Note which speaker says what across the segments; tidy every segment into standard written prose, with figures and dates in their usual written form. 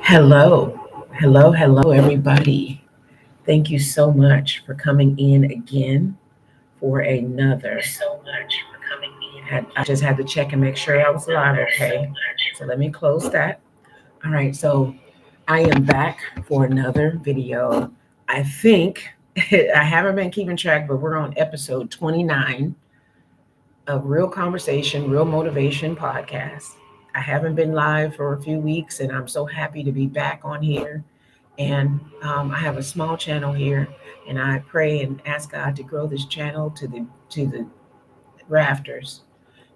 Speaker 1: Hello, hello, everybody. Thank you so much for coming in again for another. I just had to check and make sure I was live okay. So let me close that. All right, so I am back for another video. I think I haven't been keeping track, but we're on episode 29 of Real Conversation, Real Motivation podcast. I haven't been live for a few weeks, and I'm so happy to be back on here. And I have a small channel here, and I pray and ask God to grow this channel to the rafters.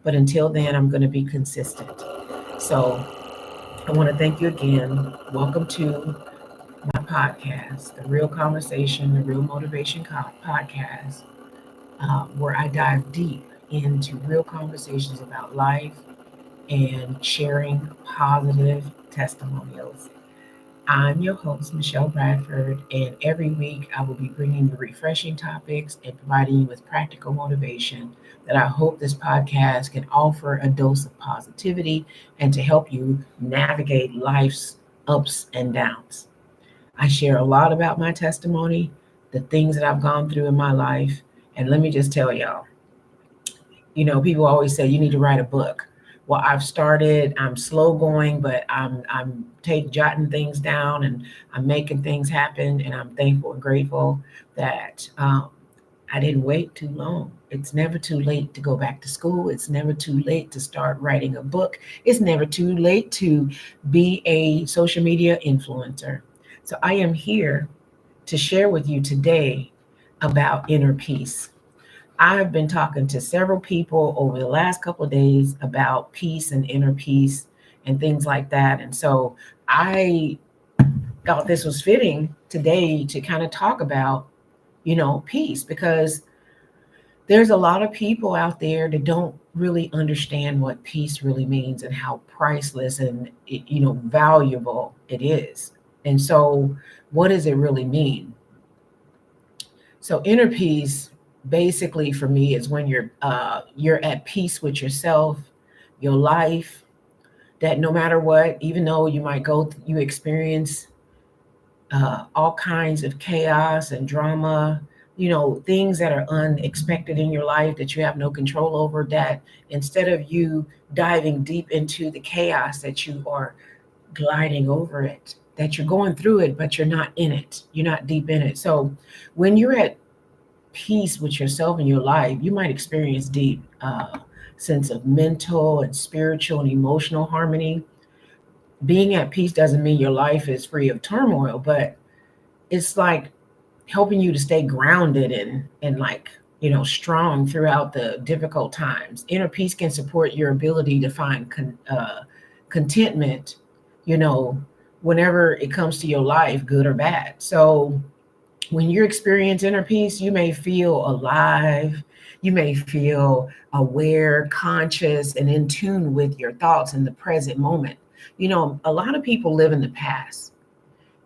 Speaker 1: But until then, I'm going to be consistent. So I want to thank you again. Welcome to my podcast, the Real Conversation, the Real Motivation Podcast, where I dive deep into real conversations about life and sharing positive testimonials. I'm your host, Michelle Bradford, and every week I will be bringing you refreshing topics and providing you with practical motivation that I hope this podcast can offer a dose of positivity and to help you navigate life's ups and downs. I share a lot about my testimony, the things that I've gone through in my life, and let me just tell y'all, people always say you need to write a book. Well, I've started. I'm slow going, but I'm take jotting things down and I'm making things happen. And I'm thankful and grateful that I didn't wait too long. It's never too late to go back to school. It's never too late to start writing a book. It's never too late to be a social media influencer. So I am here to share with you today about inner peace. I've been talking to several people over the last couple of days about peace and inner peace and things like that. And so I thought this was fitting today to kind of talk about, peace because there's a lot of people out there that don't really understand what peace really means and how priceless and valuable it is. And so what does it really mean? So inner peace basically for me is when you're at peace with yourself, your life, that no matter what, even though you experience all kinds of chaos and drama, things that are unexpected in your life that you have no control over, that instead of you diving deep into the chaos, that you are gliding over it, that you're going through it, but you're not in it. You're not deep in it. So when you're at peace with yourself and your life, you might experience deep sense of mental and spiritual and emotional harmony. Being at peace doesn't mean your life is free of turmoil, but it's like helping you to stay grounded and like strong throughout the difficult times. Inner peace can support your ability to find contentment, you know, whenever it comes to your life, good or bad. So when you experience inner peace, you may feel alive, you may feel aware, conscious, and in tune with your thoughts in the present moment. A lot of people live in the past.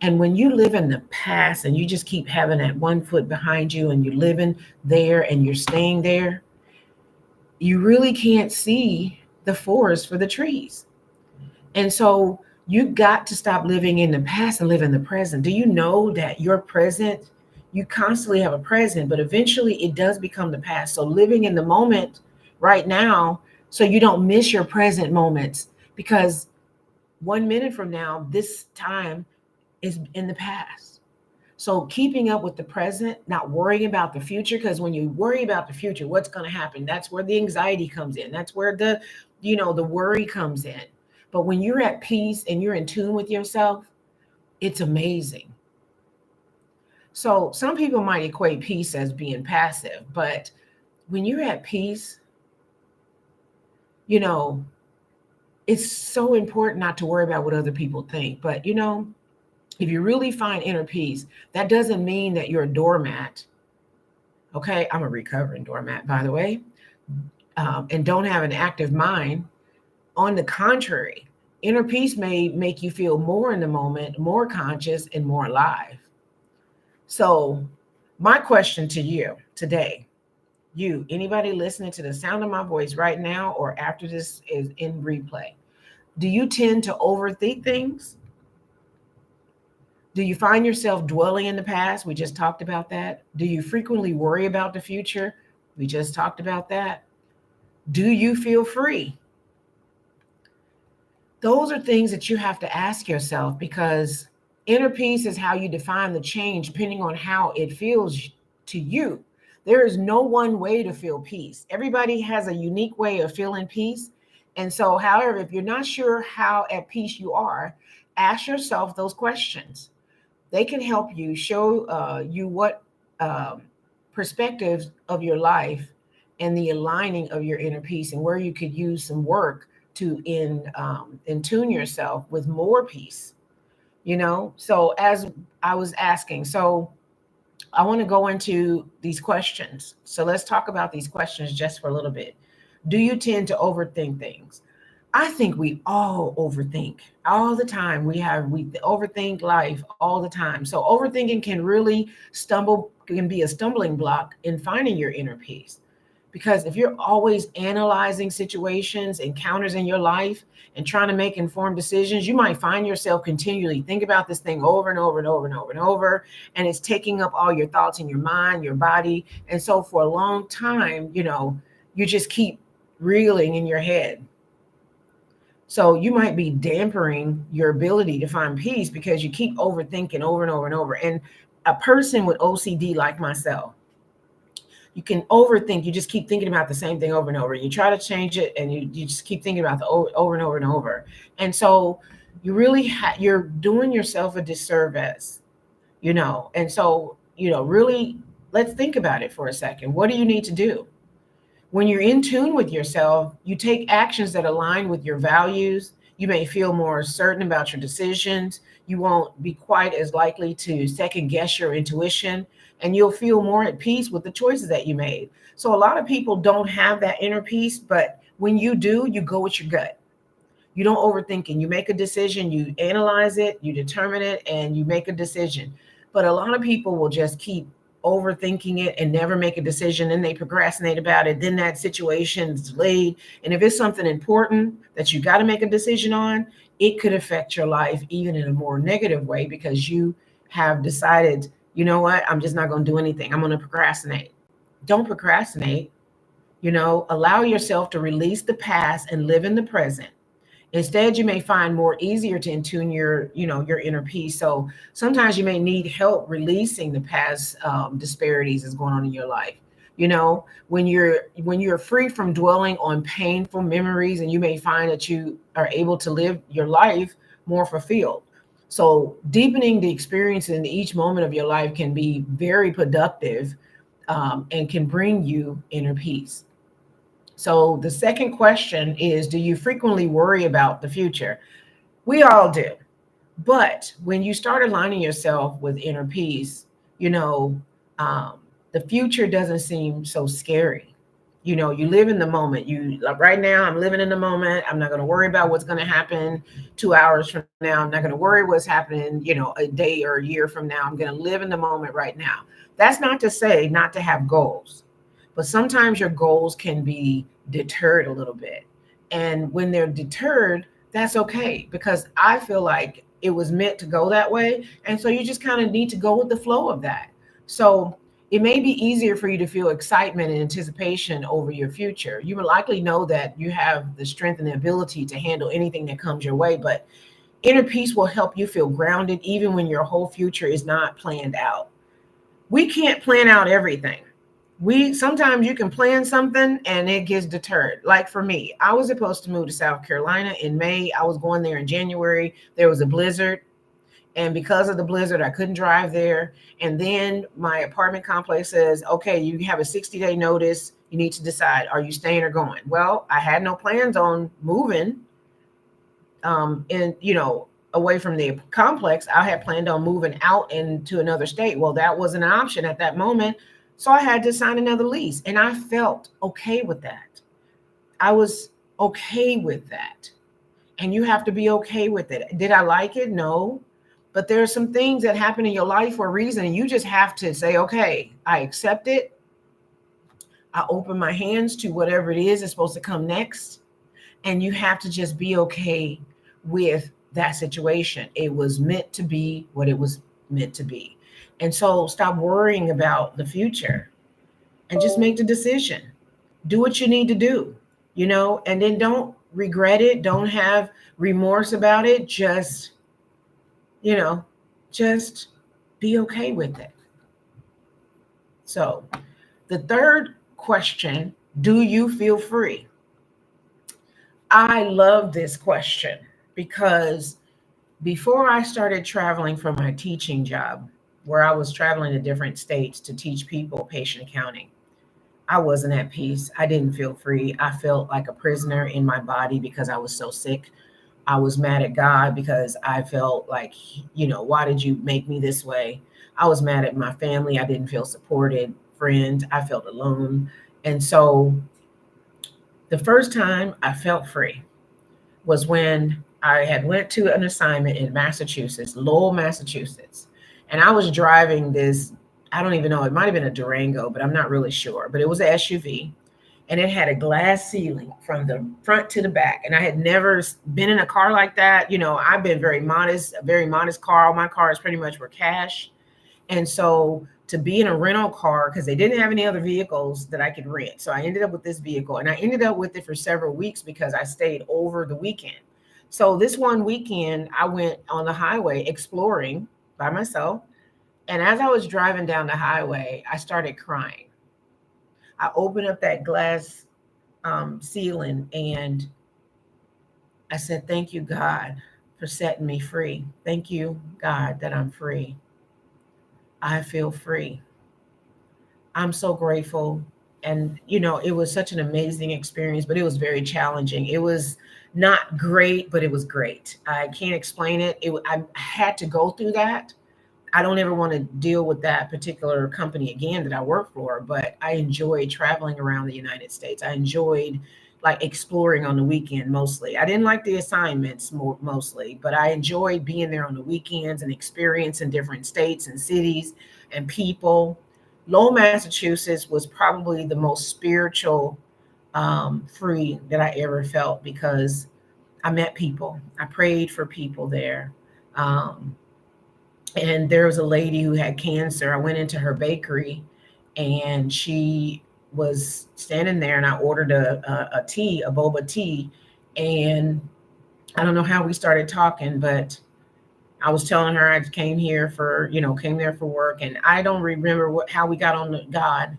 Speaker 1: And when you live in the past and you just keep having that one foot behind you and you're living there and you're staying there, you really can't see the forest for the trees. And so you got to stop living in the past and live in the present. Do you know that your present, you constantly have a present, but eventually it does become the past. So living in the moment right now, so you don't miss your present moments, because 1 minute from now, this time is in the past. So keeping up with the present, not worrying about the future, because when you worry about the future, what's going to happen? That's where the anxiety comes in. That's where the worry comes in. But when you're at peace and you're in tune with yourself, it's amazing. So some people might equate peace as being passive, but when you're at peace, you know, it's so important not to worry about what other people think. But, if you really find inner peace, that doesn't mean that you're a doormat. Okay. I'm a recovering doormat, by the way, and don't have an active mind. On the contrary, inner peace may make you feel more in the moment, more conscious, and more alive. So, my question to you today, anybody listening to the sound of my voice right now or after this is in replay, do you tend to overthink things? Do you find yourself dwelling in the past? We just talked about that. Do you frequently worry about the future? We just talked about that. Do you feel free? Those are things that you have to ask yourself, because inner peace is how you define the change depending on how it feels to you. There is no one way to feel peace. Everybody has a unique way of feeling peace. And so, however, if you're not sure how at peace you are, ask yourself those questions. They can help you show you what um, perspectives of your life and the aligning of your inner peace, and where you could use some work to in tune yourself with more peace. So as I was asking, so I want to go into these questions. So let's talk about these questions just for a little bit. Do you tend to overthink things? I think we all overthink all the time. We overthink life all the time. So overthinking can be a stumbling block in finding your inner peace. Because if you're always analyzing situations, encounters in your life, and trying to make informed decisions, you might find yourself continually think about this thing over and over and over and over and over, and it's taking up all your thoughts in your mind, your body. And so for a long time, you just keep reeling in your head. So you might be dampering your ability to find peace because you keep overthinking over and over and over. And a person with OCD like myself, you can overthink. You just keep thinking about the same thing over and over. You try to change it, and you just keep thinking about the over and over and over. And so you really you're doing yourself a disservice, And so, really, let's think about it for a second. What do you need to do? When you're in tune with yourself, you take actions that align with your values. You may feel more certain about your decisions. You won't be quite as likely to second guess your intuition, and you'll feel more at peace with the choices that you made. So, a lot of people don't have that inner peace, but when you do, you go with your gut. You don't overthink it. You make a decision, you analyze it, you determine it, and you make a decision. But a lot of people will just keep overthinking it and never make a decision. Then they procrastinate about it. Then that situation is delayed. And if it's something important that you got to make a decision on, it could affect your life even in a more negative way, because you have decided, you know what, I'm just not going to do anything. I'm going to procrastinate. Don't procrastinate. Allow yourself to release the past and live in the present. Instead, you may find more easier to intune your inner peace. So sometimes you may need help releasing the past disparities that's going on in your life. When you're free from dwelling on painful memories, and you may find that you are able to live your life more fulfilled. So deepening the experience in each moment of your life can be very productive, and can bring you inner peace. So the second question is, do you frequently worry about the future? We all do. But when you start aligning yourself with inner peace, um, the future doesn't seem so scary. You live in the moment. You like right now, I'm living in the moment. I'm not going to worry about what's going to happen 2 hours from now. I'm not going to worry what's happening, a day or a year from now. I'm going to live in the moment right now. That's not to say not to have goals, but sometimes your goals can be deterred a little bit. And when they're deterred, that's okay, because I feel like it was meant to go that way. And so you just kind of need to go with the flow of that. So it may be easier for you to feel excitement and anticipation over your future. You will likely know that you have the strength and the ability to handle anything that comes your way, but inner peace will help you feel grounded even when your whole future is not planned out. We can't plan out everything. We sometimes you can plan something and it gets deterred. Like for me, I was supposed to move to South Carolina in May. I was going there in January. There was a blizzard. And because of the blizzard, I couldn't drive there. And then my apartment complex says, okay, you have a 60-day notice. You need to decide, are you staying or going? Well, I had no plans on moving away from the complex. I had planned on moving out into another state. Well, that wasn't an option at that moment. So I had to sign another lease. And I felt okay with that. I was okay with that. And you have to be okay with it. Did I like it? No. But there are some things that happen in your life for a reason. And you just have to say, okay, I accept it. I open my hands to whatever it is that's supposed to come next. And you have to just be okay with that situation. It was meant to be what it was meant to be. And so stop worrying about the future and just make the decision. Do what you need to do, and then don't regret it. Don't have remorse about it. You know, just be okay with it. So, the third question, do you feel free? I love this question because before I started traveling for my teaching job, where I was traveling to different states to teach people patient accounting, I wasn't at peace. I didn't feel free. I felt like a prisoner in my body because I was so sick. I was mad at God because I felt like, why did you make me this way? I was mad at my family. I didn't feel supported. Friends, I felt alone. And so the first time I felt free was when I had went to an assignment in Massachusetts, Lowell, Massachusetts. And I was driving this, I don't even know, it might have been a Durango, but I'm not really sure. But it was an SUV and it had a glass ceiling from the front to the back. And I had never been in a car like that. I've been very modest car. All my cars pretty much were cash. And so to be in a rental car, because they didn't have any other vehicles that I could rent. So I ended up with this vehicle and I ended up with it for several weeks because I stayed over the weekend. So this one weekend, I went on the highway exploring by myself. And as I was driving down the highway, I started crying. I opened up that glass ceiling and I said, thank you, God, for setting me free. Thank you, God, that I'm free. I feel free. I'm so grateful. And, it was such an amazing experience, but it was very challenging. It was not great, but it was great. I can't explain it. I had to go through that. I don't ever want to deal with that particular company again that I work for, but I enjoyed traveling around the United States. I enjoyed like exploring on the weekend mostly. I didn't like the assignments mostly, but I enjoyed being there on the weekends and experiencing different states and cities and people. Lowell, Massachusetts was probably the most spiritual free that I ever felt because I met people. I prayed for people there. And there was a lady who had cancer. I went into her bakery and she was standing there and I ordered a tea, a boba tea. And I don't know how we started talking, but I was telling her I came there for work. And I don't remember how we got on God,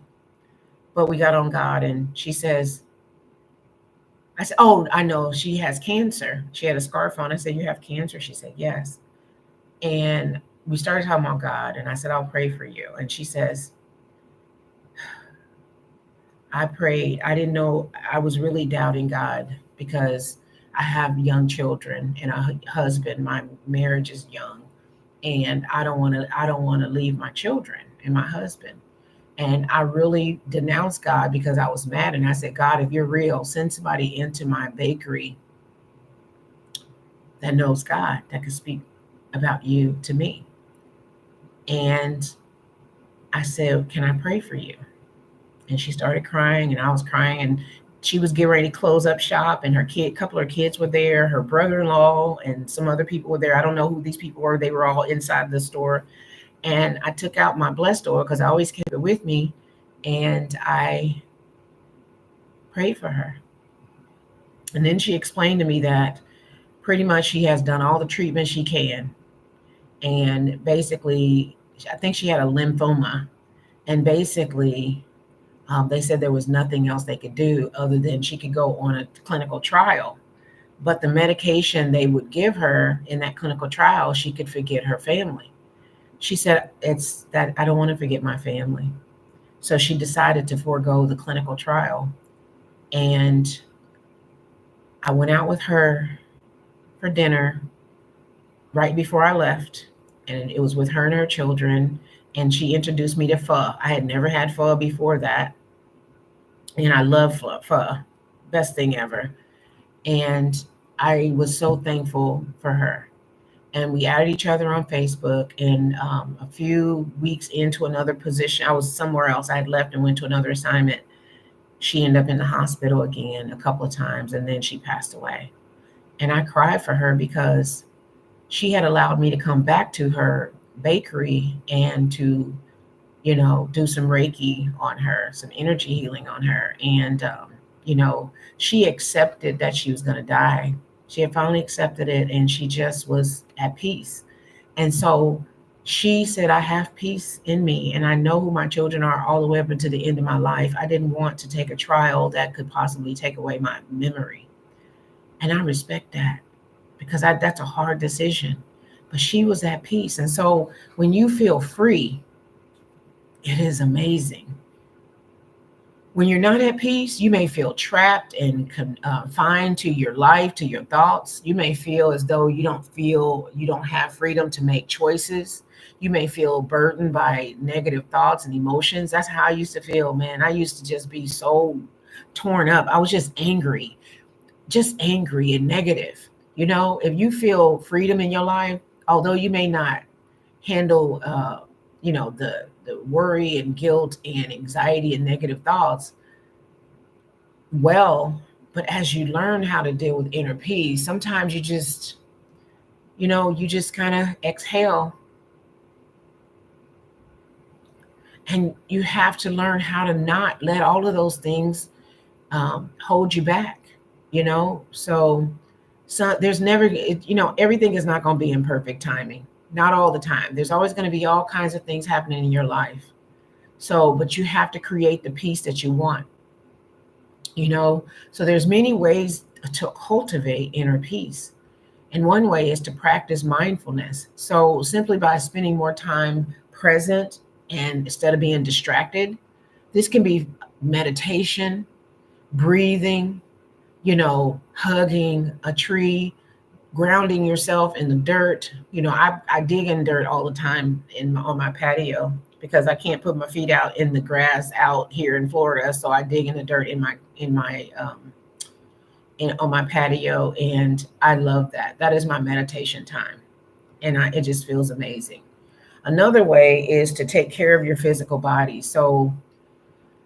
Speaker 1: but we got on God. And she says, I said, oh, I know she has cancer. She had a scarf on. I said, you have cancer? She said, yes. And we started talking about God. And I said, I'll pray for you. And she says, I prayed. I didn't know, I was really doubting God because I have young children and a husband. My marriage is young and I don't want to leave my children and my husband. And I really denounced God because I was mad. And I said, God, if you're real, send somebody into my bakery that knows God, that can speak about you to me. And I said, can I pray for you? And she started crying and I was crying and she was getting ready to close up shop and couple of her kids were there, her brother-in-law and some other people were there. I don't know who these people were. They were all inside the store. And I took out my blessed oil because I always kept it with me. And I prayed for her. And then she explained to me that pretty much she has done all the treatment she can. And basically, I think she had a lymphoma. And basically, they said there was nothing else they could do other than she could go on a clinical trial. But the medication they would give her in that clinical trial, she could forget her family. She said, it's that I don't want to forget my family. So she decided to forego the clinical trial. And I went out with her for dinner right before I left. And it was with her and her children. And she introduced me to pho. I had never had pho before that. And I love pho, best thing ever. And I was so thankful for her. And we added each other on Facebook. And a few weeks into another position, I was somewhere else. I had left and went to another assignment. She ended up in the hospital again a couple of times, and then she passed away. And I cried for her because she had allowed me to come back to her bakery and to, do some Reiki on her, some energy healing on her. And, she accepted that she was going to die. She had finally accepted it and she just was at peace. And so she said, I have peace in me and I know who my children are all the way up until the end of my life. I didn't want to take a trial that could possibly take away my memory. And I respect that because that's a hard decision. But she was at peace. And so when you feel free, it is amazing. When you're not at peace, you may feel trapped and confined to your life, to your thoughts. You may feel as though you don't have freedom to make choices. You may feel burdened by negative thoughts and emotions. That's how I used to feel, man. I used to just be so torn up. I was just angry and negative. If you feel freedom in your life, although you may not handle, the worry and guilt and anxiety and negative thoughts well, but as you learn how to deal with inner peace, sometimes you just kind of exhale, and you have to learn how to not let all of those things hold you back. So there's never, everything is not going to be in perfect timing. Not all the time. There's always going to be all kinds of things happening in your life. So, but you have to create the peace that you want. So there's many ways to cultivate inner peace. And one way is to practice mindfulness. So simply by spending more time present and instead of being distracted, this can be meditation, breathing, hugging a tree, grounding yourself in the dirt. I dig in dirt all the time on my patio because I can't put my feet out in the grass out here in Florida. So I dig in the dirt on my patio, and I love that. That is my meditation time, and it just feels amazing. Another way is to take care of your physical body. So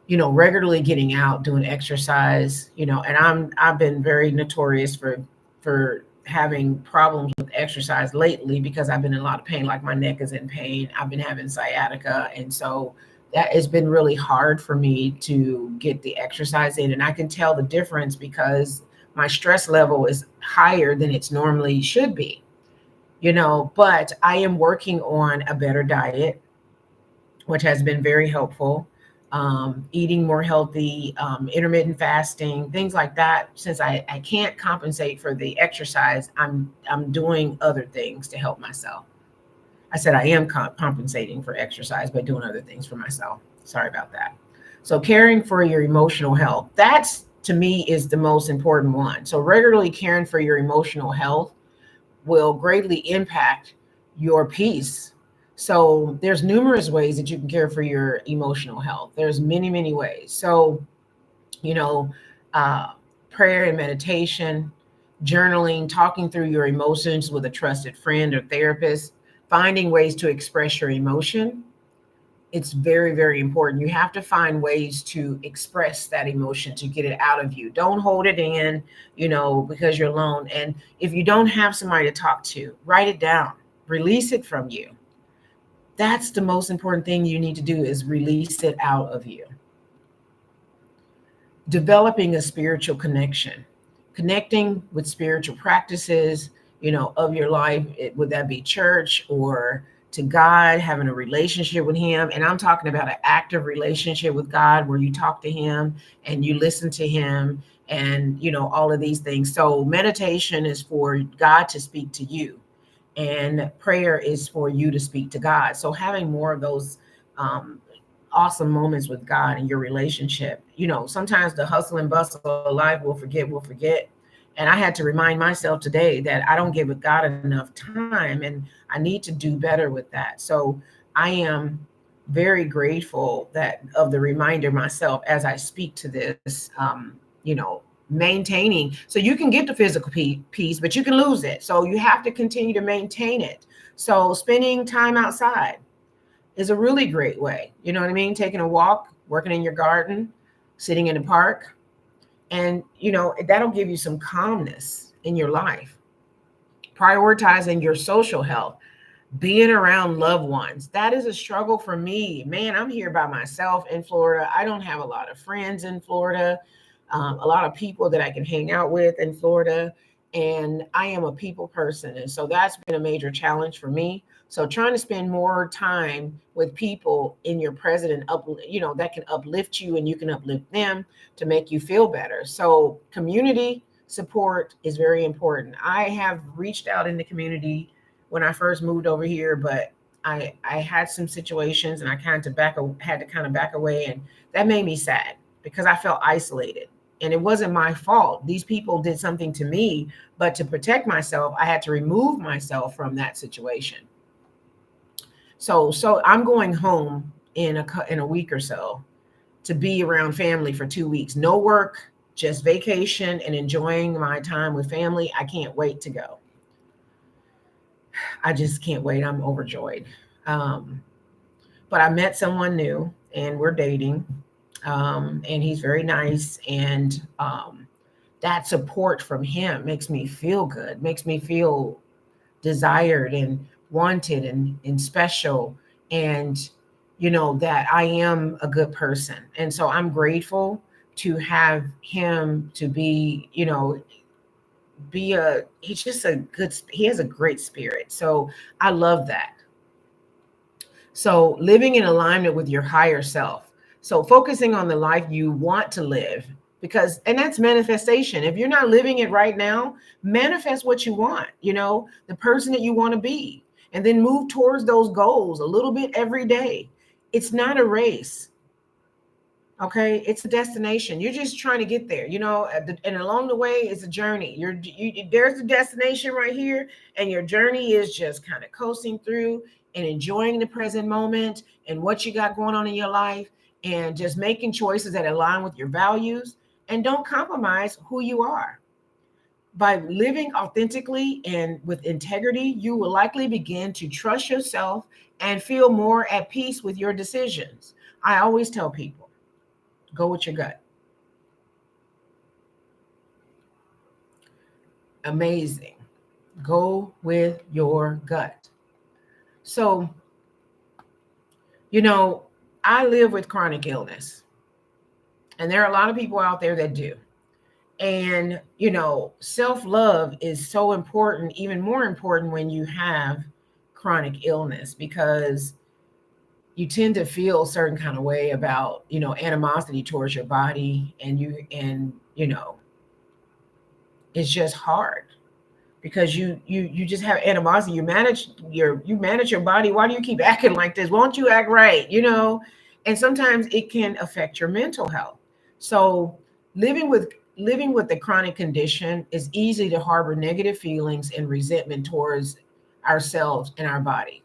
Speaker 1: regularly getting out, doing exercise, and I've been very notorious for having problems with exercise lately because I've been in a lot of pain, like my neck is in pain. I've been having sciatica. And so that has been really hard for me to get the exercise in. And I can tell the difference because my stress level is higher than it's normally should be, but I am working on a better diet, which has been very helpful. Eating more healthy, intermittent fasting, things like that. Since I can't compensate for the exercise, I'm doing other things to help myself. I said I am compensating for exercise by doing other things for myself. Sorry about that. So caring for your emotional health, that's to me is the most important one. So regularly caring for your emotional health will greatly impact your peace. So there's numerous ways that you can care for your emotional health. There's many, many ways. So, you know, uh, prayer and meditation, journaling, talking through your emotions with a trusted friend or therapist, finding ways to express your emotion. It's very, very important. You have to find ways to express that emotion to get it out of you. Don't hold it in, because you're alone. And if you don't have somebody to talk to, write it down, release it from you. That's the most important thing you need to do is release it out of you. Developing a spiritual connection, connecting with spiritual practices, of your life. Would that be church or to God, having a relationship with him? And I'm talking about an active relationship with God where you talk to him and you listen to him and, all of these things. So meditation is for God to speak to you, and prayer is for you to speak to God. So having more of those um, awesome moments with God in your relationship. Sometimes the hustle and bustle of life will forget. And I had to remind myself today that I don't give God enough time and I need to do better with that. So I am very grateful that of the reminder myself as I speak to this, maintaining. So you can get the physical peace, but you can lose it. So you have to continue to maintain it. So spending time outside is a really great way. You know what I mean? Taking a walk, working in your garden, sitting in the park, and that'll give you some calmness in your life. Prioritizing your social health. being around loved ones. That is a struggle for me. Man, I'm here by myself in Florida. I don't have a lot of friends in Florida, a lot of people that I can hang out with in Florida. And I am a people person. And so that's been a major challenge for me. So trying to spend more time with people in your present and that can uplift you and you can uplift them to make you feel better. So community support is very important. I have reached out in the community when I first moved over here, but I had some situations and I had to kind of back away, and that made me sad because I felt isolated. And it wasn't my fault. These people did something to me, but to protect myself, I had to remove myself from that situation. So I'm going home in a week or so to be around family for 2 weeks. No work, just vacation and enjoying my time with family. I can't wait to go. I just can't wait. I'm overjoyed. Um, but I met someone new and we're dating. And he's very nice. And that support from him makes me feel good, makes me feel desired and wanted and special. And, that I am a good person. And so I'm grateful to have him to he's just he has a great spirit. So I love that. So living in alignment with your higher self. So focusing on the life you want to live, and that's manifestation. If you're not living it right now, manifest what you want, the person that you want to be, and then move towards those goals a little bit every day. It's not a race. Okay, it's a destination. You're just trying to get there, and along the way, it's a journey. There's the destination right here, and your journey is just kind of coasting through and enjoying the present moment and what you got going on in your life, and just making choices that align with your values, and don't compromise who you are. By living authentically and with integrity, you will likely begin to trust yourself and feel more at peace with your decisions. I always tell people, go with your gut. Amazing. Go with your gut. So, I live with chronic illness, and there are a lot of people out there that do. And, self-love is so important, even more important when you have chronic illness, because you tend to feel a certain kind of way about, animosity towards your body, and it's just hard because you just have animosity. You manage your body. Why do you keep acting like this? Won't you act right? And sometimes it can affect your mental health. So living with the chronic condition is easy to harbor negative feelings and resentment towards ourselves and our body.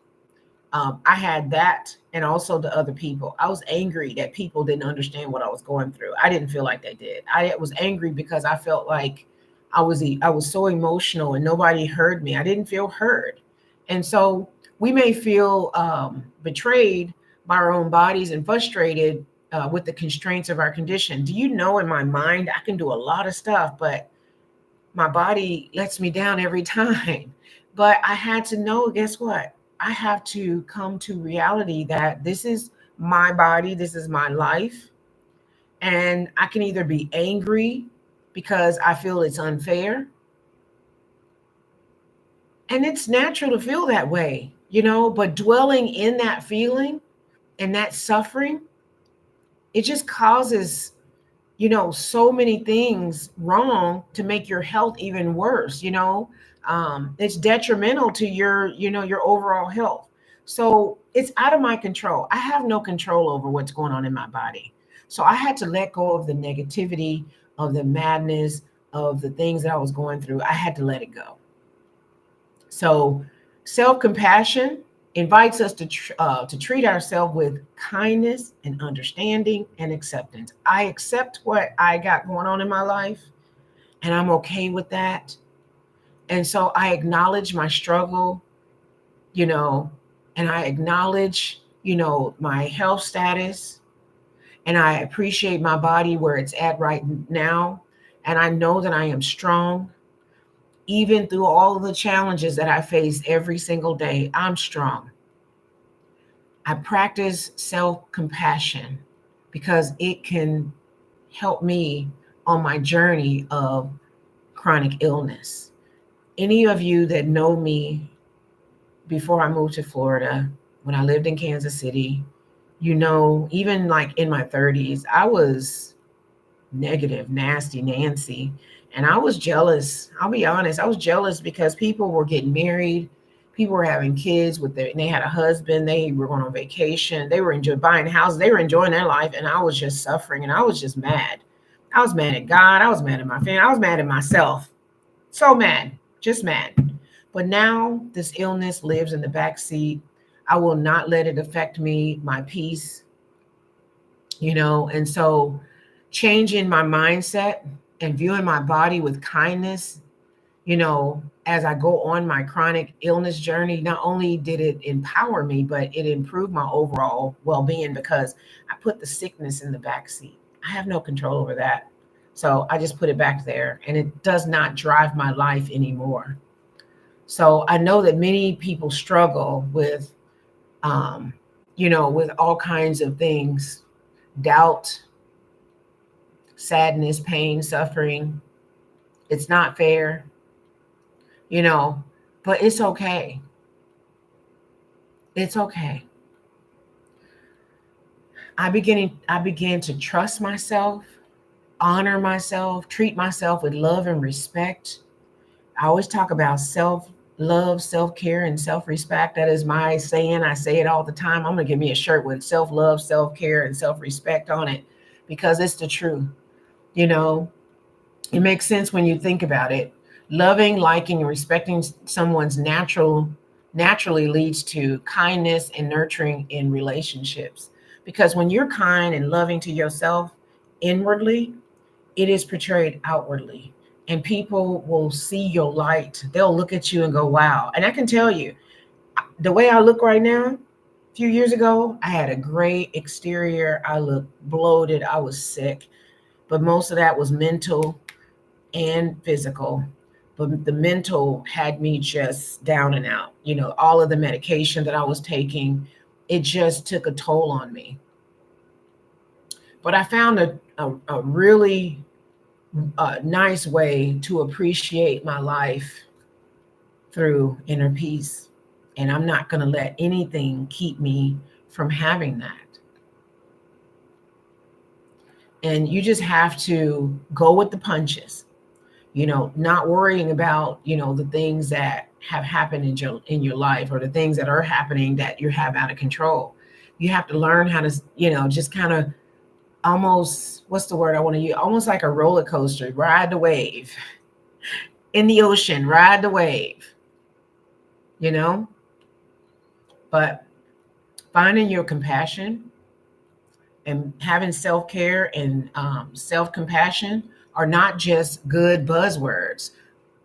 Speaker 1: I had that, and also the other people. I was angry that people didn't understand what I was going through. I didn't feel like they did. I was angry because I felt like I was so emotional and nobody heard me. I didn't feel heard, and so we may feel betrayed by our own bodies and frustrated with the constraints of our condition. Do you know, in my mind, I can do a lot of stuff, but my body lets me down every time. But I had to know, guess what? I have to come to reality that this is my body, this is my life. And I can either be angry because I feel it's unfair. And it's natural to feel that way, but dwelling in that feeling and that suffering, it just causes so many things wrong to make your health even worse. It's detrimental to your overall health. So it's out of my control. I have no control over what's going on in my body. So I had to let go of the negativity, of the madness, of the things that I was going through. I had to let it go. So self-compassion invites us to treat ourselves with kindness and understanding and acceptance. I accept what I got going on in my life, and I'm okay with that. And so I acknowledge my struggle, and I acknowledge, my health status, and I appreciate my body where it's at right now. And I know that I am strong. Even through all of the challenges that I face every single day, I'm strong. I practice self-compassion because it can help me on my journey of chronic illness. Any of you that know me before I moved to Florida, when I lived in Kansas City, you know, even like in my 30s, I was negative, nasty Nancy. And I was jealous. I'll be honest. I was jealous because people were getting married. People were having kids with their, and they had a husband. They were going on vacation. They were enjoying buying houses. They were enjoying their life. And I was just suffering. And I was just mad. I was mad at God. I was mad at my family. I was mad at myself. So mad. Just mad. But now this illness lives in the back seat. I will not let it affect me, my peace, you know. And so changing my mindset and viewing my body with kindness, you know, as I go on my chronic illness journey, not only did it empower me, but it improved my overall well-being because I put the sickness in the back seat. I have no control over that. So I just put it back there and it does not drive my life anymore. So I know that many people struggle with, um, you know, with all kinds of things, doubt, sadness, pain, suffering. It's not fair, you know, but it's okay. It's okay. I began to trust myself, honor myself, treat myself with love and respect. I always talk about self love, self care, and self respect. That is my saying. I say it all the time. I'm going to give me a shirt with self love, self care, and self respect on it because it's the truth. You know, it makes sense when you think about it. Loving, liking, and respecting someone's naturally leads to kindness and nurturing in relationships. Because when you're kind and loving to yourself inwardly, it is portrayed outwardly. And people will see your light. They'll look at you and go, wow. And I can tell you, the way I look right now, a few years ago, I had a great exterior. I looked bloated. I was sick. But most of that was mental and physical. But the mental had me just down and out. You know, all of the medication that I was taking, it just took a toll on me. But I found a really nice way to appreciate my life through inner peace. And I'm not going to let anything keep me from having that. And you just have to go with the punches, you know, not worrying about, you know, the things that have happened in your life or the things that are happening that you have out of control. You have to learn how to, you know, just kind of almost, what's the word I want to use? Almost like a roller coaster, ride the wave in the ocean, ride the wave, you know, but finding your compassion and having self-care and self-compassion are not just good buzzwords.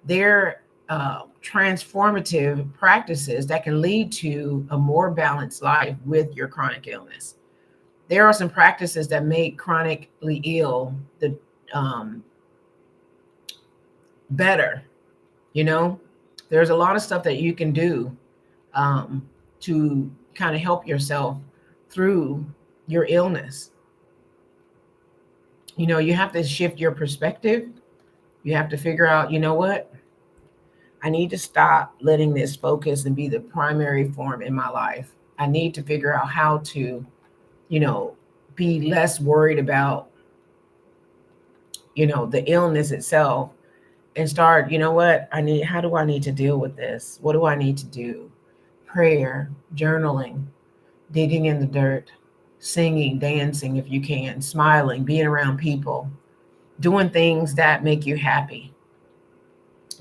Speaker 1: They're transformative practices that can lead to a more balanced life with your chronic illness. There are some practices that make chronically ill the better. You know, there's a lot of stuff that you can do um, to kind of help yourself through your illness. You know, you have to shift your perspective. You have to figure out, you know what? I need to stop letting this focus and be the primary form in my life. I need to figure out how to, you know, be less worried about, you know, the illness itself and start, you know what? How do I need to deal with this? What do I need to do? Prayer, journaling, digging in the dirt, singing, dancing if you can, smiling, being around people, doing things that make you happy.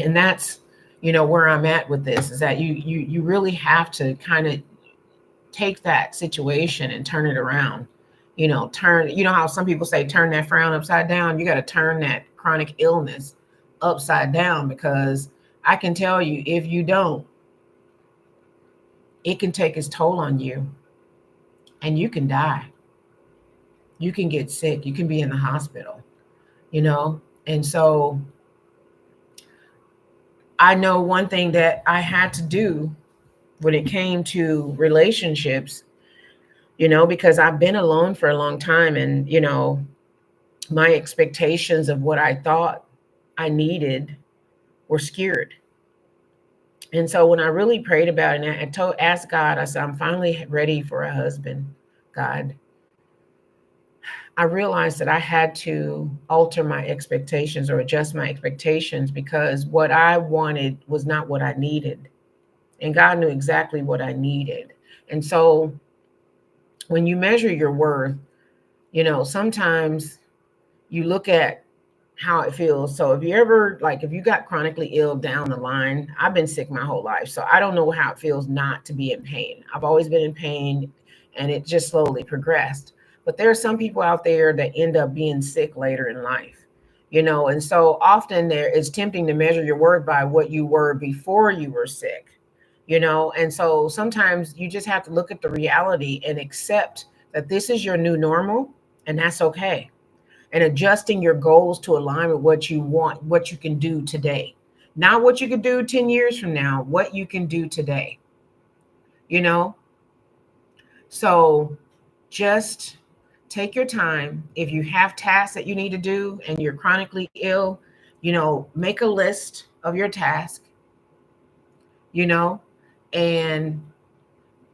Speaker 1: And that's, you know, where I'm at with this is that you really have to kind of take that situation and turn it around. You know, you know how some people say turn that frown upside down. You got to turn that chronic illness upside down because I can tell you if you don't, it can take its toll on you and you can die. You can get sick. You can be in the hospital, you know? And so I know one thing that I had to do when it came to relationships, because I've been alone for a long time, and, my expectations of what I thought I needed were scared. And so when I really prayed about it, and asked God, I said, I'm finally ready for a husband, God. I realized that I had to alter my expectations or adjust my expectations, because what I wanted was not what I needed. And God knew exactly what I needed. And so when you measure your worth, sometimes you look at how it feels. So if you ever, like, if you got chronically ill down the line, I've been sick my whole life. So I don't know how it feels not to be in pain. I've always been in pain, and it just slowly progressed. But there are some people out there that end up being sick later in life, and so often there it's tempting to measure your worth by what you were before you were sick, and so sometimes you just have to look at the reality and accept that this is your new normal, and that's okay, and adjusting your goals to align with what you want, what you can do today. Not what you could do 10 years from now, what you can do today, you know? So just take your time. If you have tasks that you need to do and you're chronically ill, make a list of your task, you know, and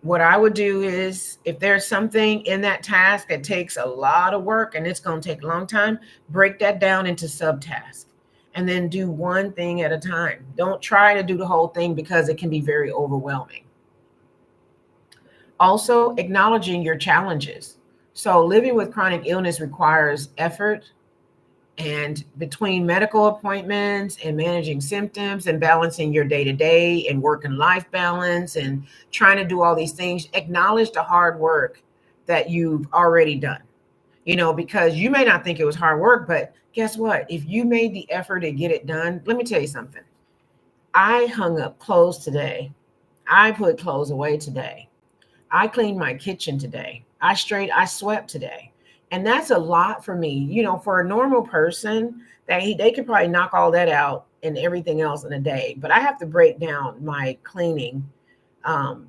Speaker 1: what I would do is, if there's something in that task that takes a lot of work and it's going to take a long time, break that down into subtasks and then do one thing at a time. Don't try to do the whole thing, because it can be very overwhelming. Also, acknowledging your challenges. So, living with chronic illness requires effort, and between medical appointments and managing symptoms and balancing your day to day and work and life balance and trying to do all these things, acknowledge the hard work that you've already done, because you may not think it was hard work, but guess what? If you made the effort to get it done, let me tell you something. I hung up clothes today. I put clothes away today. I cleaned my kitchen today. I swept today. And that's a lot for me. For a normal person, they could probably knock all that out and everything else in a day. But I have to break down my cleaning, um,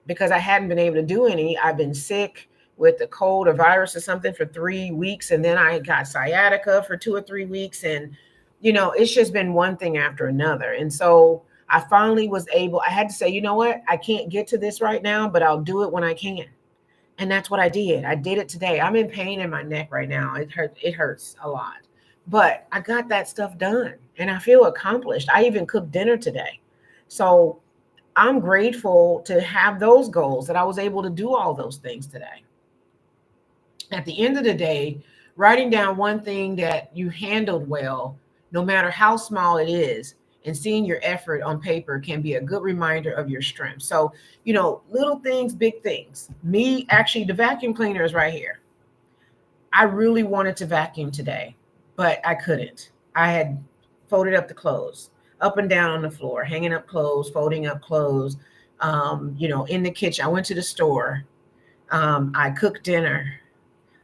Speaker 1: because I hadn't been able to do any. I've been sick with a cold or virus or something for 3 weeks. And then I got sciatica for 2 or 3 weeks. And, it's just been one thing after another. And so I finally was able, I had to say, you know what? I can't get to this right now, but I'll do it when I can. And that's what I did. I did it today. I'm in pain in my neck right now. It hurts a lot. But I got that stuff done and I feel accomplished. I even cooked dinner today. So I'm grateful to have those goals, that I was able to do all those things today. At the end of the day, writing down one thing that you handled well, no matter how small it is, and seeing your effort on paper can be a good reminder of your strength. So, little things, big things. Me, actually, the vacuum cleaner is right here. I really wanted to vacuum today, but I couldn't. I had folded up the clothes up and down on the floor, hanging up clothes, folding up clothes, in the kitchen. I went to the store. I cooked dinner.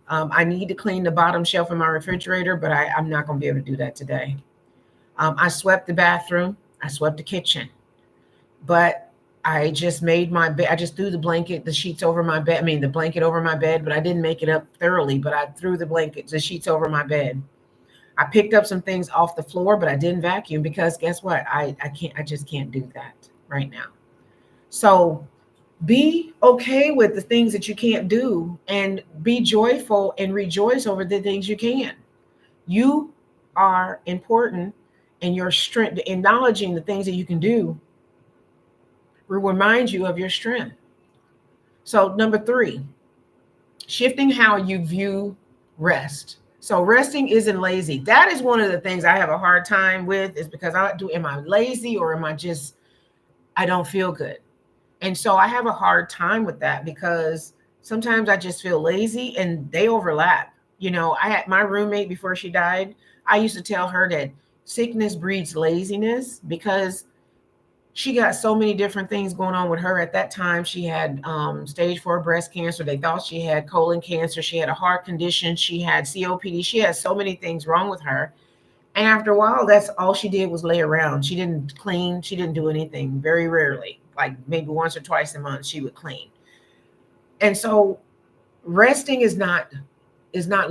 Speaker 1: I need to clean the bottom shelf of my refrigerator, but I'm not going to be able to do that today. I swept the bathroom. I swept the kitchen, but I just made my bed. I just threw the sheets over my bed. I mean, the blanket over my bed, but I didn't make it up thoroughly, but I threw the sheets over my bed. I picked up some things off the floor, but I didn't vacuum, because guess what? I just can't do that right now. So be okay with the things that you can't do, and be joyful and rejoice over the things you can. You are important, and your strength, acknowledging the things that you can do, will remind you of your strength. So, number 3, shifting how you view rest. So, resting isn't lazy. That is one of the things I have a hard time with, is because am I lazy, or am I just, I don't feel good? And so I have a hard time with that, because sometimes I just feel lazy and they overlap. I had my roommate before she died. I used to tell her that sickness breeds laziness, because she got so many different things going on with her at that time. She had stage 4 breast cancer. They thought she had colon cancer. She had a heart condition. She had COPD. She had so many things wrong with her. And after a while, that's all she did was lay around. She didn't clean. She didn't do anything. Very rarely, like maybe once or twice a month, she would clean. And so resting is not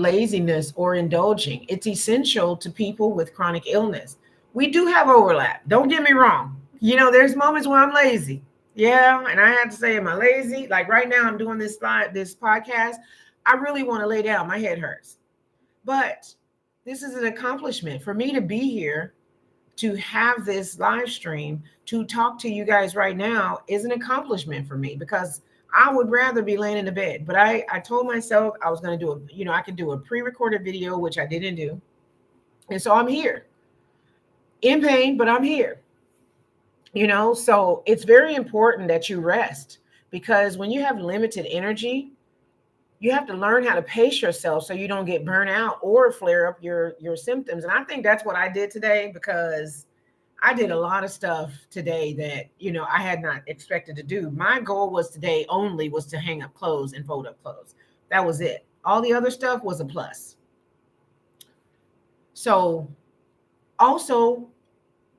Speaker 1: laziness or indulging. It's essential to people with chronic illness. We do have overlap. Don't get me wrong. There's moments where I'm lazy. Yeah, and I have to say, am I lazy? Like right now, I'm doing this podcast. I really want to lay down. My head hurts. But this is an accomplishment for me to be here, to have this live stream, to talk to you guys right now is an accomplishment for me, because I would rather be laying in the bed. But I told myself I was going to do I could do a pre-recorded video, which I didn't do. And so I'm here in pain, but I'm here. So it's very important that you rest, because when you have limited energy, you have to learn how to pace yourself so you don't get burnt out or flare up your symptoms. And I think that's what I did today, because I did a lot of stuff today that, I had not expected to do. My goal was today only was to hang up clothes and fold up clothes. That was it. All the other stuff was a plus. So also,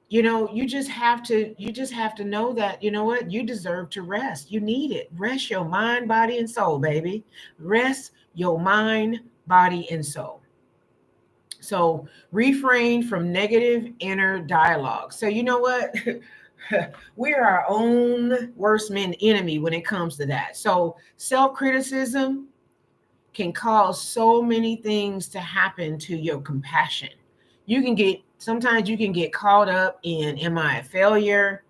Speaker 1: you just have to know that, what, you deserve to rest. You need it. Rest your mind, body, and soul, baby. Rest your mind, body, and soul. So refrain from negative inner dialogue. So you know what? We're our own worst enemy when it comes to that. So self-criticism can cause so many things to happen to your compassion. Sometimes you can get caught up in, am I a failure?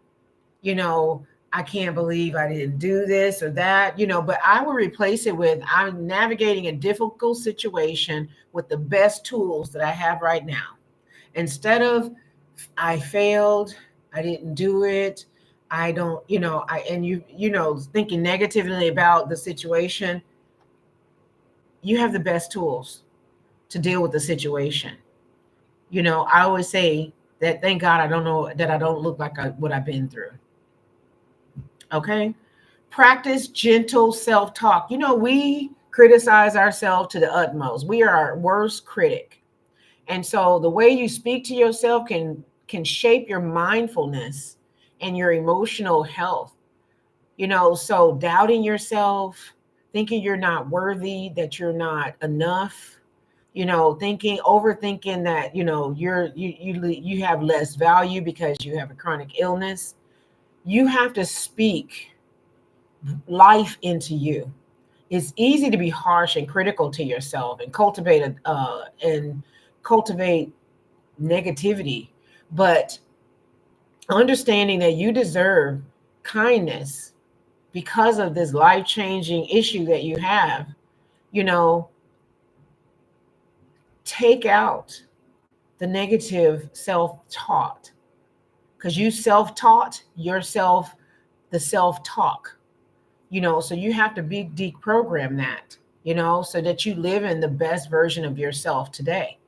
Speaker 1: I can't believe I didn't do this or that, but I will replace it with, I'm navigating a difficult situation with the best tools that I have right now. Instead of, I failed, I didn't do it, I don't, thinking negatively about the situation, you have the best tools to deal with the situation. I always say that, thank God I don't know that I don't look like what I've been through. Okay. Practice gentle self-talk. We criticize ourselves to the utmost. We are our worst critic. And so the way you speak to yourself can shape your mindfulness and your emotional health. So doubting yourself, thinking you're not worthy, that you're not enough, overthinking that, you have less value because you have a chronic illness. You have to speak life into you. It's easy to be harsh and critical to yourself and cultivate negativity, but understanding that you deserve kindness because of this life-changing issue that you have, take out the negative self-taught, because you self-taught yourself the self-talk, so you have to be deprogram that, so that you live in the best version of yourself today.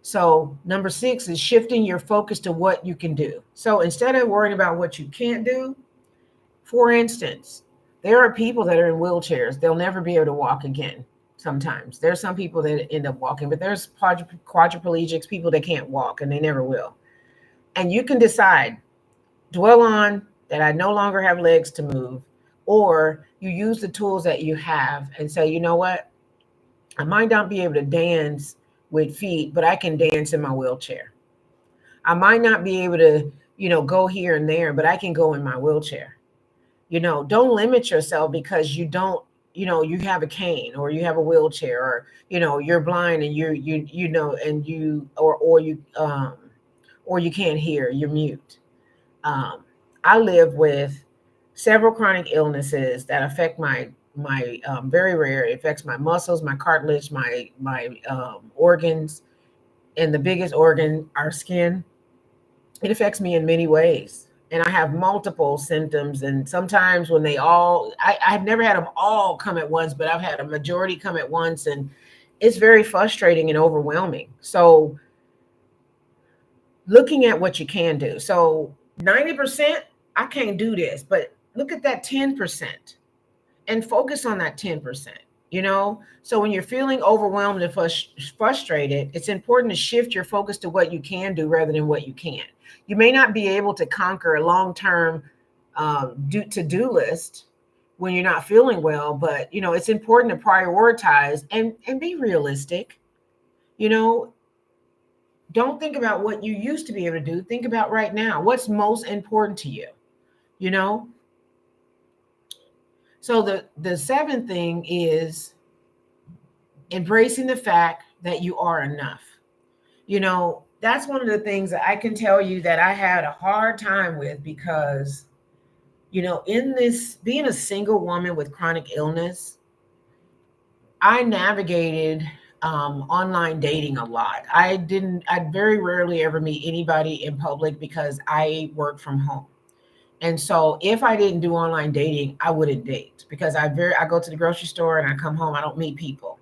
Speaker 1: So number 6 is shifting your focus to what you can do. So instead of worrying about what you can't do, for instance, there are people that are in wheelchairs. They'll never be able to walk again. Sometimes there's some people that end up walking, but there's quadriplegics, people that can't walk and they never will. And you can decide, dwell on that I no longer have legs to move, or you use the tools that you have and say, you know what, I might not be able to dance with feet, but I can dance in my wheelchair. I might not be able to, go here and there, but I can go in my wheelchair. Don't limit yourself because you don't, you have a cane or you have a wheelchair, or, you're blind and or you can't hear, you're mute. I live with several chronic illnesses that affect my very rare. It affects my muscles, my cartilage, my organs, and the biggest organ, our skin. It affects me in many ways. And I have multiple symptoms. And sometimes when I've never had them all come at once, but I've had a majority come at once. And it's very frustrating and overwhelming. So looking at what you can do. So 90%, I can't do this, but look at that 10% and focus on that 10%. you know? So when you're feeling overwhelmed and frustrated, it's important to shift your focus to what you can do rather than what you can't. You may not be able to conquer a long-term to-do list when you're not feeling well, but it's important to prioritize and be realistic. You know, don't think about what you used to be able to do. Think about right now. What's most important to you? You know, so the seventh thing is embracing the fact that you are enough. That's one of the things that I can tell you that I had a hard time with because, in this being a single woman with chronic illness, I navigated online dating a lot. I very rarely ever meet anybody in public because I work from home. And so if I didn't do online dating, I wouldn't date because I go to the grocery store and I come home, I don't meet people.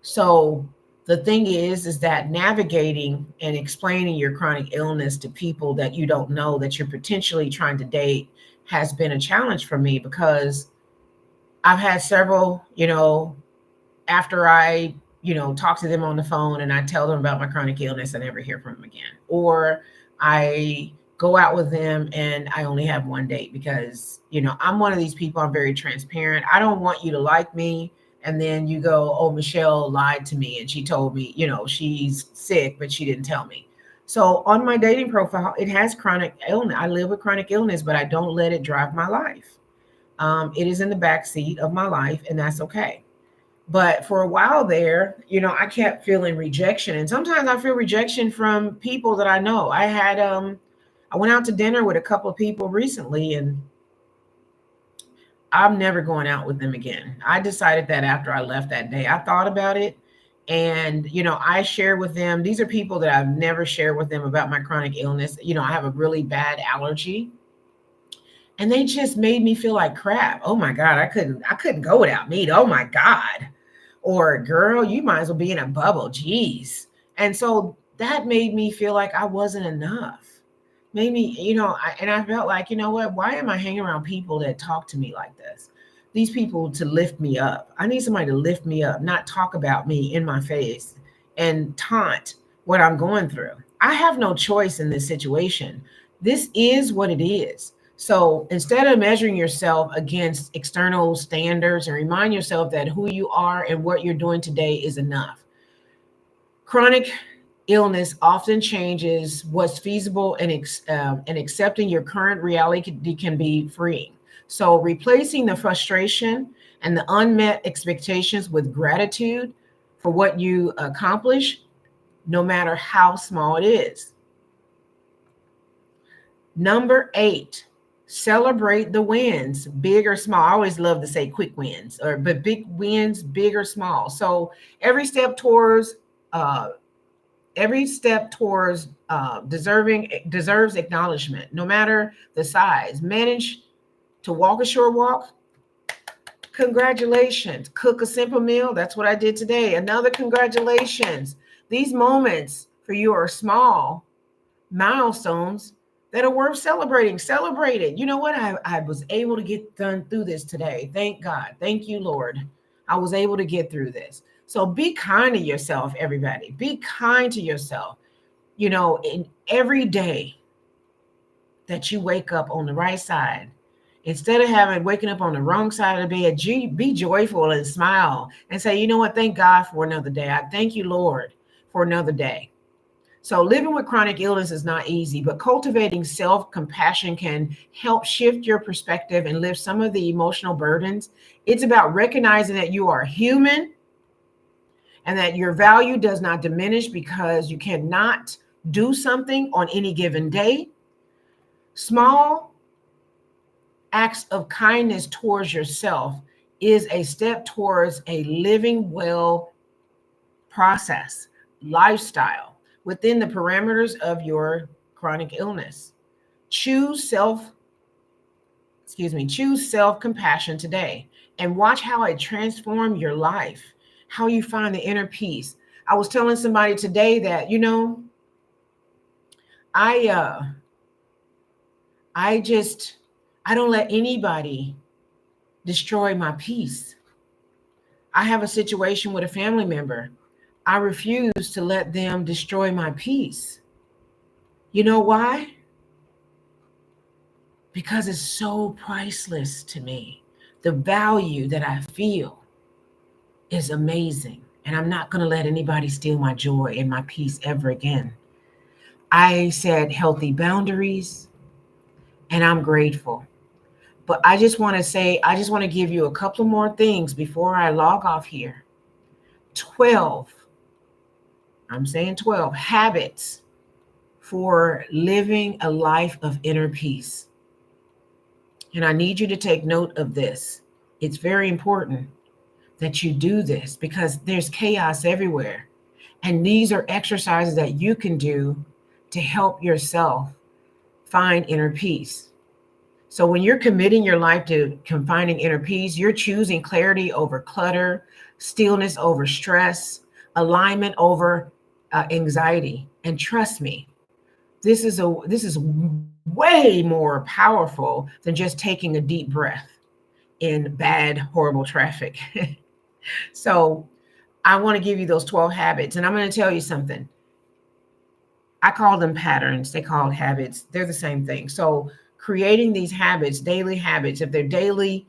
Speaker 1: So the thing is that navigating and explaining your chronic illness to people that you don't know that you're potentially trying to date has been a challenge for me because I've had several, after I, talk to them on the phone and I tell them about my chronic illness, I never hear from them again. Or I go out with them and I only have one date because, I'm one of these people, I'm very transparent. I don't want you to like me. And then you go, oh, Michelle lied to me and she told me, she's sick, but she didn't tell me. So on my dating profile, it has chronic illness. I live with chronic illness, but I don't let it drive my life. It is in the back seat of my life, and that's okay. But for a while there, I kept feeling rejection. And sometimes I feel rejection from people that I know. I went out to dinner with a couple of people recently and I'm never going out with them again. I decided that after I left that day. I thought about it and I share with them. These are people that I've never shared with them about my chronic illness. I have a really bad allergy. And they just made me feel like crap. Oh my God, I couldn't go without meat. Oh my God. Or girl, you might as well be in a bubble. Jeez. And so that made me feel like I wasn't enough. Made me, and I felt like, what? Why am I hanging around people that talk to me like this? These people to lift me up. I need somebody to lift me up, not talk about me in my face and taunt what I'm going through. I have no choice in this situation. This is what it is. So instead of measuring yourself against external standards and remind yourself that who you are and what you're doing today is enough. Chronic illness often changes what's feasible and accepting your current reality can be freeing. So replacing the frustration and the unmet expectations with gratitude for what you accomplish, no matter how small it is. Number 8, celebrate the wins, big or small. I always love to say quick wins, but big wins, big or small. So every step towards uh, deserves acknowledgement, no matter the size. Manage to walk a short walk. Congratulations. Cook a simple meal. That's what I did today. Another congratulations. These moments for you are small milestones that are worth celebrating. Celebrate it. You know what? I was able to get done through this today. Thank God. Thank you, Lord. I was able to get through this. So be kind to yourself, everybody. Be kind to yourself. In every day that you wake up on the right side, instead of waking up on the wrong side of the bed, be joyful and smile and say, you know what? Thank God for another day. I thank you, Lord, for another day. So living with chronic illness is not easy, but cultivating self-compassion can help shift your perspective and lift some of the emotional burdens. It's about recognizing that you are human and that your value does not diminish because you cannot do something on any given day. Small acts of kindness towards yourself is a step towards a living well process, lifestyle within the parameters of your chronic illness. Choose self-compassion today and watch how it transforms your life, how you find the inner peace. I was telling somebody today that, I I don't let anybody destroy my peace. I have a situation with a family member. I refuse to let them destroy my peace. You know why? Because it's so priceless to me. The value that I feel is amazing. And I'm not going to let anybody steal my joy and my peace ever again. I set healthy boundaries and I'm grateful. But I just want to say, I just want to give you a couple more things before I log off here. 12, I'm saying 12 habits for living a life of inner peace. And I need you to take note of this. It's very important that you do this because there's chaos everywhere. And these are exercises that you can do to help yourself find inner peace. So when you're committing your life to finding inner peace, you're choosing clarity over clutter, stillness over stress, alignment over anxiety. And trust me, this is way more powerful than just taking a deep breath in bad, horrible traffic. So I want to give you those 12 habits. And I'm going to tell you something. I call them patterns. They call it habits. They're the same thing. So creating these habits, daily habits, if they're daily,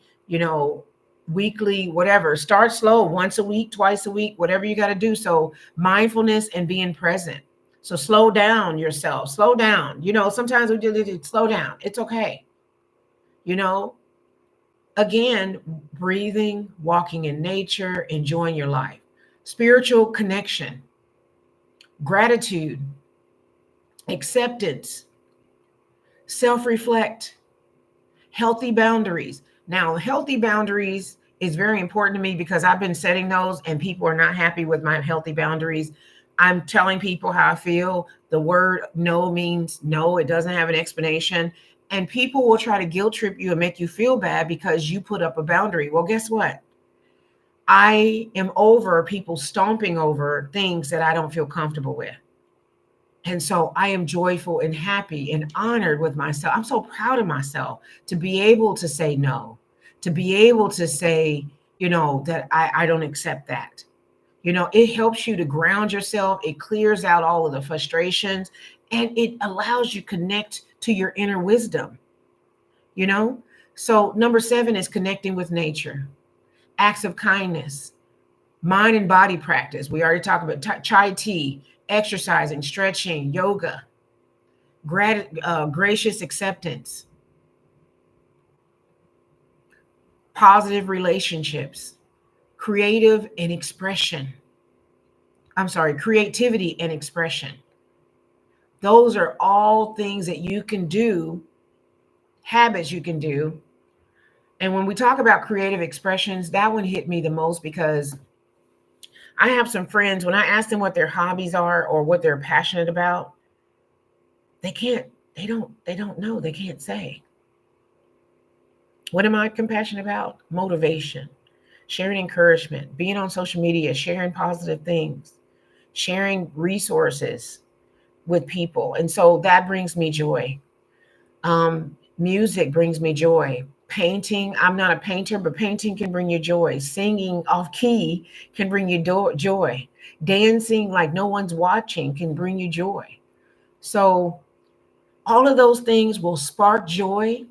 Speaker 1: weekly, whatever, start slow, once a week, twice a week, whatever you got to do. So mindfulness and being present. So slow down yourself, slow down. Sometimes we do slow down. It's okay. Again, breathing, walking in nature, enjoying your life, spiritual connection, gratitude, acceptance, self-reflect, healthy boundaries. Now, healthy boundaries is very important to me because I've been setting those and people are not happy with my healthy boundaries. I'm telling people how I feel. The word no means no. It doesn't have an explanation. And people will try to guilt trip you and make you feel bad because you put up a boundary. Well, guess what? I am over people stomping over things that I don't feel comfortable with. And so I am joyful and happy and honored with myself. I'm so proud of myself to be able to say no, to be able to say, that I don't accept that. It helps you to ground yourself. It clears out all of the frustrations and it allows you to connect to your inner wisdom. So number 7 is connecting with nature, acts of kindness, mind and body practice. We already talked about chai tea, exercising, stretching, yoga, gracious acceptance, positive relationships, creativity and expression. Those are all things that you can do, habits you can do. And when we talk about creative expressions, that one hit me the most because I have some friends, when I ask them what their hobbies are or what they're passionate about, they don't know, they can't say. What am I compassionate about? Motivation, sharing encouragement, being on social media, sharing positive things, sharing resources with people. And so that brings me joy. Music brings me joy. Painting, I'm not a painter, but painting can bring you joy. Singing off key can bring you joy. Dancing like no one's watching can bring you joy. So all of those things will spark joy,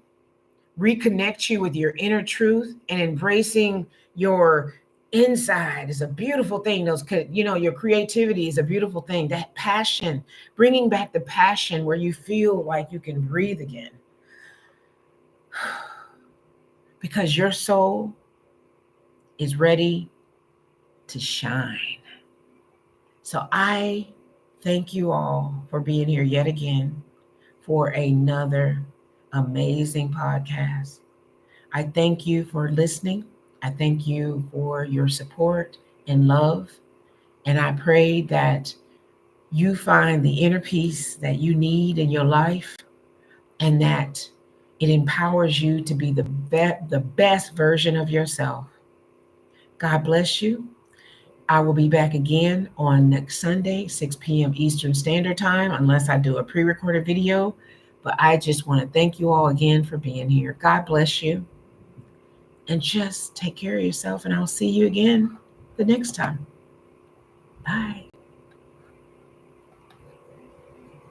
Speaker 1: reconnect you with your inner truth, and embracing your inside is a beautiful thing. Your creativity is a beautiful thing. That passion, bringing back the passion where you feel like you can breathe again. Because your soul is ready to shine. So I thank you all for being here yet again for another amazing podcast. I thank you for listening. I thank you for your support and love. And I pray that you find the inner peace that you need in your life and that it empowers you to be the best version of yourself. God bless you. I will be back again on next Sunday, 6 p.m. Eastern Standard Time, unless I do a pre-recorded video. But I just want to thank you all again for being here. God bless you. And just take care of yourself, and I'll see you again the next time. Bye.